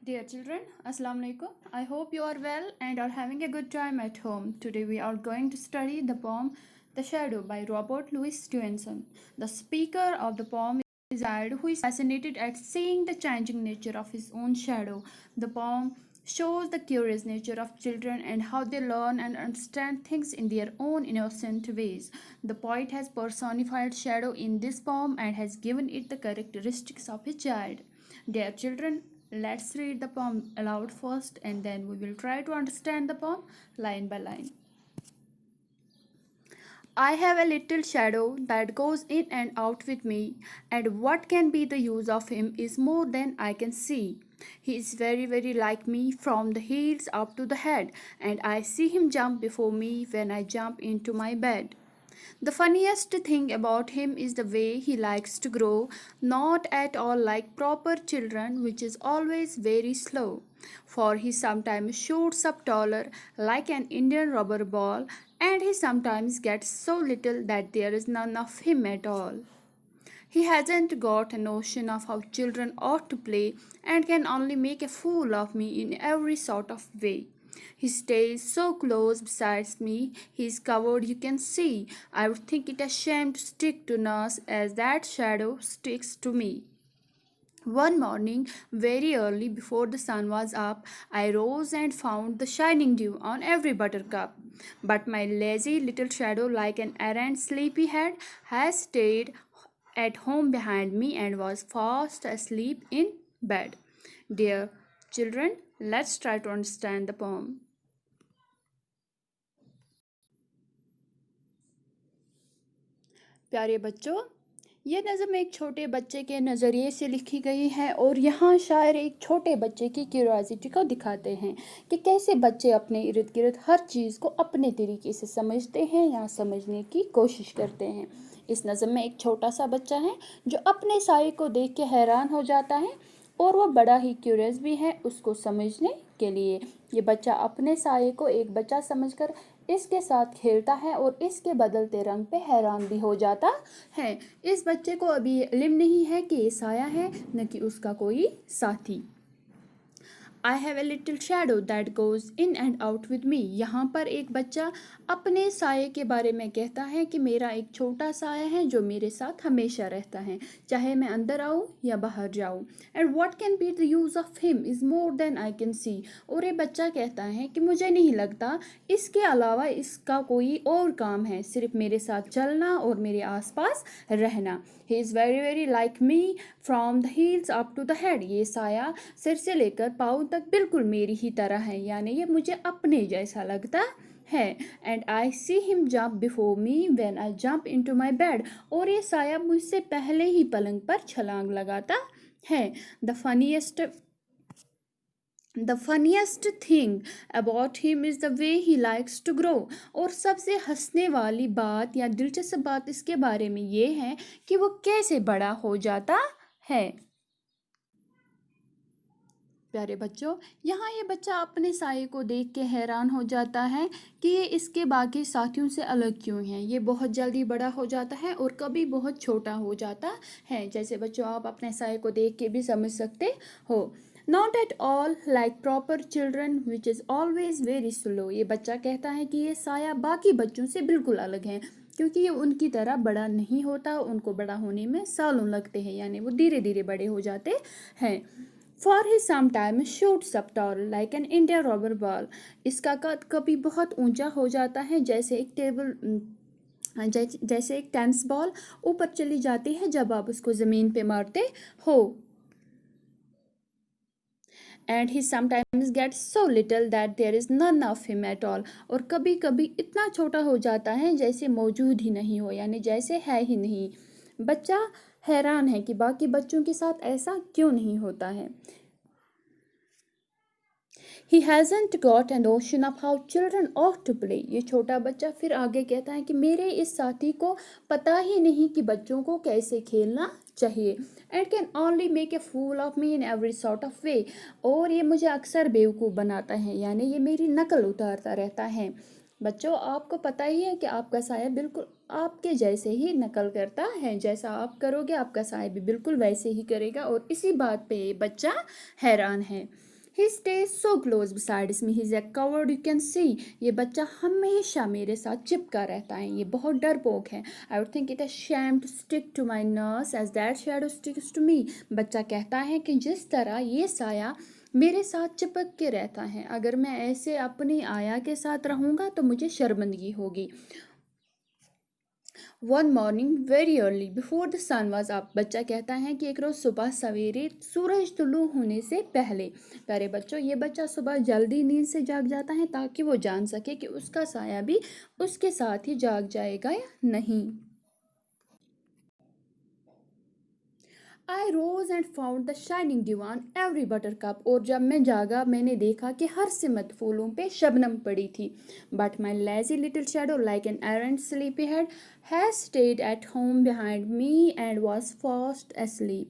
Dear children, Assalamu alaikum. I hope you are well and are having a good time at home. Today we are going to study the poem The Shadow by Robert Louis Stevenson. The speaker of the poem is a child who is fascinated at seeing the changing nature of his own shadow. The poem shows the curious nature of children and how they learn and understand things in their own innocent ways. The poet has personified shadow in this poem and has given it the characteristics of a child. Dear children, let's read the poem aloud first and then we will try to understand the poem line by line. I have a little shadow that goes in and out with me, and what can be the use of him is more than I can see. He is very, very like me from the heels up to the head, and I see him jump before me when I jump into my bed. The funniest thing about him is the way he likes to grow, not at all like proper children, which is always very slow. For he sometimes shoots up taller, like an Indian rubber ball, and he sometimes gets so little that there is none of him at all. He hasn't got a notion of how children ought to play and can only make a fool of me in every sort of way. He stays so close beside me, he is covered, you can see. I would think it a shame to stick to nurse as that shadow sticks to me. One morning, very early before the sun was up, I rose and found the shining dew on every buttercup. But my lazy little shadow, like an errant sleepyhead, has stayed at home behind me and was fast asleep in bed. Dear children, let's try to understand the poem. प्यारे बच्चों, ये नज़म एक छोटे बच्चे के नज़रिए से लिखी गई है और यहाँ शायर एक छोटे बच्चे की क्यूरियोसिटी को दिखाते हैं कि कैसे बच्चे अपने इर्द गिर्द हर चीज़ को अपने तरीके से समझते हैं या समझने की कोशिश करते हैं। इस नज़म में एक छोटा सा बच्चा है जो अपने साये को देख के हैरान हो जाता है और वो बड़ा ही क्यूरियस भी है उसको समझने के लिए। ये बच्चा अपने साये को एक बच्चा समझकर इसके साथ खेलता है और इसके बदलते रंग पे हैरान भी हो जाता है। इस बच्चे को अभी ये इल्म नहीं है कि ये साया है न कि उसका कोई साथी। I have a little shadow that goes in and out with me. यहाँ पर एक बच्चा अपने साये के बारे में कहता है कि मेरा एक छोटा साया है जो मेरे साथ हमेशा रहता है, चाहे मैं अंदर आऊँ या बाहर जाऊँ. And what can be the use of him is more than I can see. और ये बच्चा कहता है कि मुझे नहीं लगता इसके अलावा इसका कोई और काम है, सिर्फ मेरे साथ चलना और मेरे आसपास रहना. He is very very like me from the heels up to the head. ये साया सिर से लेकर पाँव तक बिल्कुल मेरी ही तरह है, यानी ये मुझे अपने जैसा लगता है. And I see him jump before me when I jump into my bed. और ये साया मुझसे पहले ही पलंग पर छलांग लगाता है. The funniest thing about him is the way he likes to grow. और सबसे हंसने वाली बात या दिलचस्प बात इसके बारे में ये है कि वो कैसे बड़ा हो जाता है. प्यारे बच्चों, यहाँ ये बच्चा अपने साये को देख के हैरान हो जाता है कि ये इसके बाकी साथियों से अलग क्यों है. ये बहुत जल्दी बड़ा हो जाता है और कभी बहुत छोटा हो जाता है. जैसे बच्चों आप अपने साये को देख के भी समझ सकते हो. Not at all like proper children which is always very slow. ये बच्चा कहता है कि ये साया बाकी बच्चों से बिल्कुल अलग है क्योंकि ये उनकी तरह बड़ा नहीं होता, उनको बड़ा होने में सालों लगते हैं, यानी वो धीरे धीरे बड़े हो जाते हैं. For he sometimes shoots up tall like an India rubber ball. इसका कद कभी बहुत ऊंचा हो जाता है जैसे एक टेनिस बॉल ऊपर चली जाती है जब आप उसको ज़मीन पे मारते हो. And he sometimes gets so little that there is none of him at all. और कभी कभी इतना छोटा हो जाता है जैसे मौजूद ही नहीं हो, यानी जैसे है ही नहीं. बच्चा हैरान है कि बाकी बच्चों के साथ ऐसा क्यों नहीं होता है. He hasn't got a notion of how children ought to play. ये छोटा बच्चा फिर आगे कहता है कि मेरे इस साथी को पता ही नहीं कि बच्चों को कैसे खेलना चाहिए. And can only make a fool of me in every sort of way. और ये मुझे अक्सर बेवकूफ़ बनाता है, यानी ये मेरी नकल उतारता रहता है. बच्चों आपको पता ही है कि आपका साया बिल्कुल आपके जैसे ही नकल करता है. जैसा आप करोगे आपका साया भी बिल्कुल वैसे ही करेगा और इसी बात पे ये बच्चा हैरान है. He stays so close beside me. He's a coward, you can see. ये बच्चा हमेशा मेरे साथ चिपका रहता है, ये बहुत डरपोक है. I would think it a shame to stick to my nurse as that shadow sticks to me. बच्चा कहता है कि जिस तरह ये साया मेरे साथ चिपक के रहता है, अगर मैं ऐसे अपनी आया के साथ रहूँगा तो मुझे शर्मिंदगी होगी. One morning very early before the sun was up. बच्चा कहता है कि एक रोज़ सुबह सवेरे सूरज तुलू होने से पहले. प्यारे बच्चों, ये बच्चा सुबह जल्दी नींद से जाग जाता है ताकि वो जान सके कि उसका साया भी उसके साथ ही जाग जाएगा या नहीं. I rose and found the shining dew on every buttercup. और जब मैं जागा मैंने देखा कि हर सिमत फूलों पे शबनम पड़ी थी. But my lazy little shadow, like an errant sleepyhead, has stayed at home behind me and was fast asleep.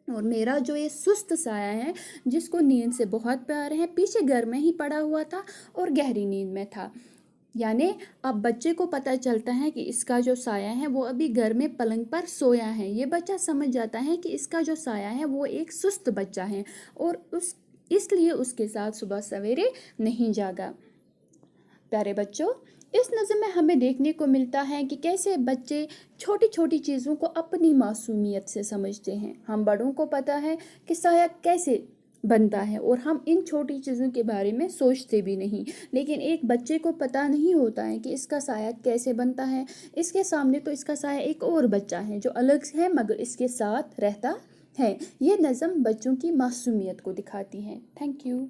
और मेरा जो ये सुस्त साया है, जिसको नींद से बहुत प्यार है, पीछे घर में ही पड़ा हुआ था और गहरी नींद में था. यानी अब बच्चे को पता चलता है कि इसका जो साया है वो अभी घर में पलंग पर सोया है. ये बच्चा समझ जाता है कि इसका जो साया है वो एक सुस्त बच्चा है और इसलिए उसके साथ सुबह सवेरे नहीं जागा. प्यारे बच्चों, इस नज़म में हमें देखने को मिलता है कि कैसे बच्चे छोटी छोटी चीज़ों को अपनी मासूमियत से समझते हैं. हम बड़ों को पता है कि साया कैसे बनता है और हम इन छोटी चीज़ों के बारे में सोचते भी नहीं, लेकिन एक बच्चे को पता नहीं होता है कि इसका साया कैसे बनता है. इसके सामने तो इसका साया एक और बच्चा है जो अलग है मगर इसके साथ रहता है. ये नज़म बच्चों की मासूमियत को दिखाती है. Thank you.